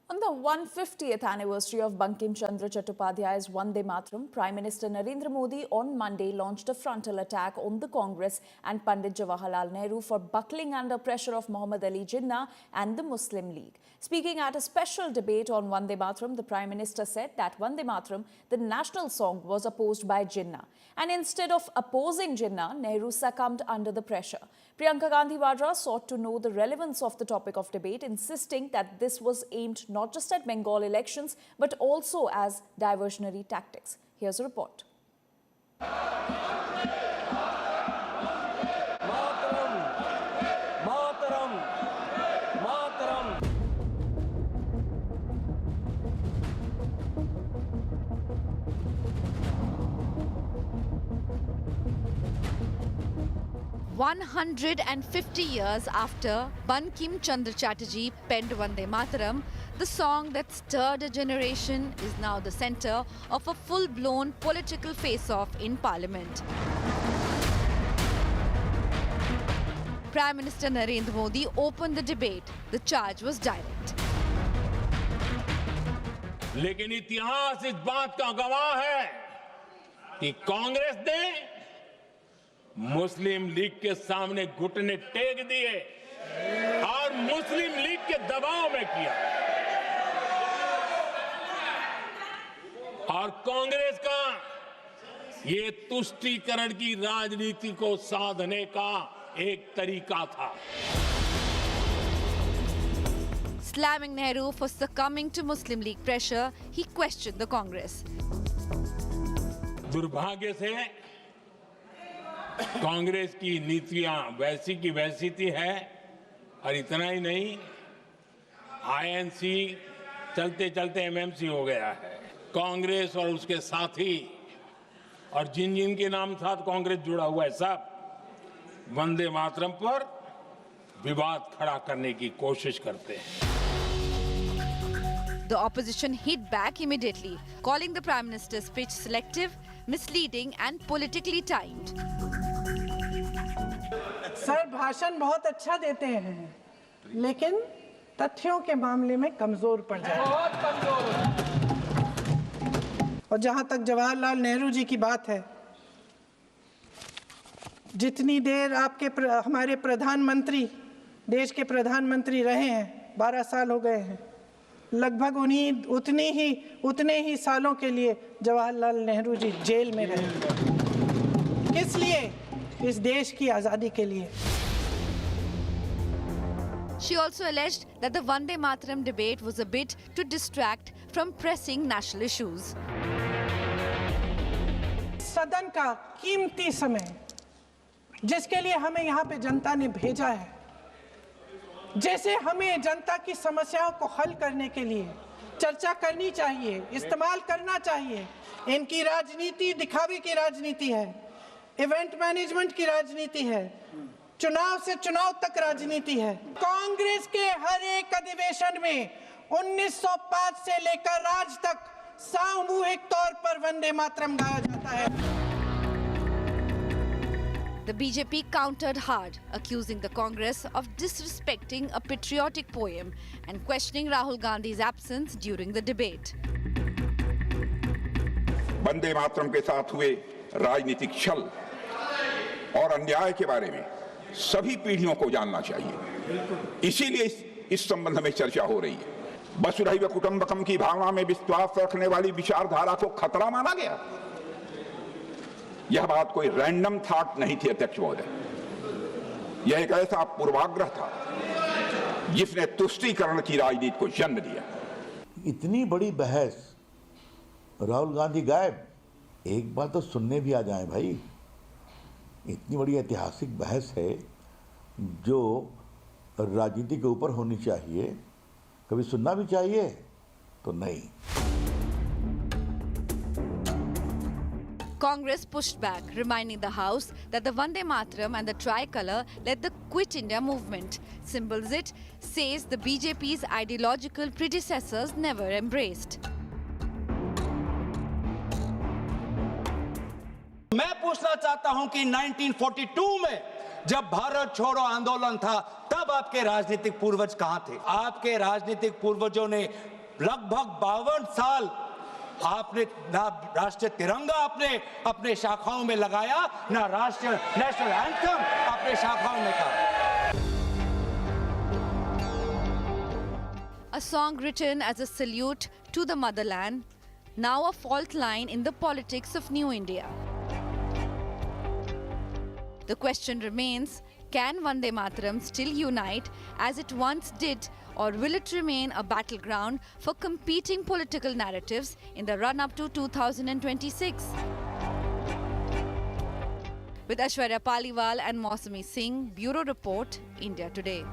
On the 150th anniversary of Bankim Chandra Chattopadhyay's Vande Mataram, Prime Minister Narendra Modi on Monday launched a frontal attack on the Congress and Pandit Jawaharlal Nehru for buckling under pressure of Muhammad Ali Jinnah and the Muslim League. Speaking at a special debate on Vande Mataram, the Prime Minister said that Vande Mataram, the national song, was opposed by Jinnah. And instead of opposing Jinnah, Nehru succumbed under the pressure. Priyanka Gandhi Vadra sought to know the relevance of the topic of debate, insisting that this was aimed not just at Bengal elections, but also as diversionary tactics. Here's a report. 150 years after Bankim Chandra Chatterjee penned Vande Mataram, the song that stirred a generation is now the centre of a full-blown political face-off in Parliament. Prime Minister Narendra Modi opened the debate. The charge was direct. लेकिन इतिहास इस बात का गवाह है कि कांग्रेस ने मुस्लिम league के सामने घुटने टेक दिए और मुस्लिम लीग के दबाव में किया। और कांग्रेस का ये तुष्टीकरण की राजनीति को साधने का एक तरीका था। Slamming Nehru for succumbing to Muslim League pressure, he questioned the Congress. दुर्भाग्य से कांग्रेस की नीतियां वैसी की वैसी थी है और इतना ही नहीं, आईएनसी चलते चलते एमएमसी हो गया है। कांग्रेस और उसके साथी और जिन जिन के नाम साथ कांग्रेस जुड़ा हुआ है सब वंदे मातरम पर विवाद खड़ा करने की कोशिश करते हैं। The opposition hit back immediately, calling the Prime Minister's speech selective, misleading and politically timed. Sir भाषण बहुत अच्छा देते हैं, लेकिन तथ्यों के मामले में कमजोर पड़ जाते हैं। बहुत कमजोर। और जहां तक जवाहरलाल नेहरू जी की बात है, जितनी देर हमारे प्रधानमंत्री देश के प्रधानमंत्री रहे हैं, 12 साल हो गए हैं, लगभग उतने ही सालों के लिए जवाहरलाल नेहरू जी जेल में रहे। किस लिए? इस देश की आजादी के लिए। She also alleged that the Vande Mataram debate was a bid to distract from pressing national issues. सदन का कीमती समय, जिसके लिए हमें यहाँ पे जनता ने भेजा है, जैसे हमें जनता की समस्याओं को हल करने के लिए चर्चा करनी चाहिए, इस्तेमाल करना चाहिए। इनकी राजनीति दिखावे की राजनीति है, इवेंट मैनेजमेंट की राजनीति है, चुनाव से चुनाव तक राजनीति है। कांग्रेस के हर एक अधिवेशन में 1905 से लेकर आज तक सामूहिक तौर पर वंदे मातरम गाया जाता है। The BJP countered hard, accusing the Congress of disrespecting a patriotic poem and questioning Rahul Gandhi's absence during the debate. Vande Mataram के साथ हुए राजनीतिक छल और अन्याय के बारे में सभी पीढ़ियों को जानना चाहिए। इसीलिए इस संबंध में चर्चा हो रही है। वसुधैव कुटुंबकम की भावना में विश्वास रखने वाली विचारधारा को खतरा माना गया। यह बात कोई रैंडम थॉट नहीं थी अध्यक्ष महोदय, यह एक ऐसा पूर्वाग्रह था जिसने तुष्टीकरण की राजनीति को जन्म दिया। इतनी बड़ी बहस, राहुल गांधी गायब, एक बार तो सुनने भी आ जाए भाई। इतनी बड़ी ऐतिहासिक बहस है जो राजनीति के ऊपर होनी चाहिए, कभी सुनना भी चाहिए तो नहीं। Congress pushed back, reminding the House that the Vande Mataram and the tricolour led the Quit India movement. Symbols it says the BJP's ideological predecessors never embraced. मैं पूछना चाहता हूं कि 1942 में जब भारत छोड़ो आंदोलन था, तब आपके राजनीतिक पूर्वज कहां थे? आपके राजनीतिक पूर्वजों ने लगभग 52 साल आपने ना राष्ट्रीय तिरंगा अपने शाखाओं में लगाया, ना राष्ट्रीय नेशनल एंथम अपने शाखाओं में कहा। A song written as a salute to the motherland, now a fault line in the politics of New India. The question remains, can Vande Mataram still unite as it once did, or will it remain a battleground for competing political narratives in the run-up to 2026? With Aishwarya Paliwal and Mausami Singh, Bureau Report, India Today.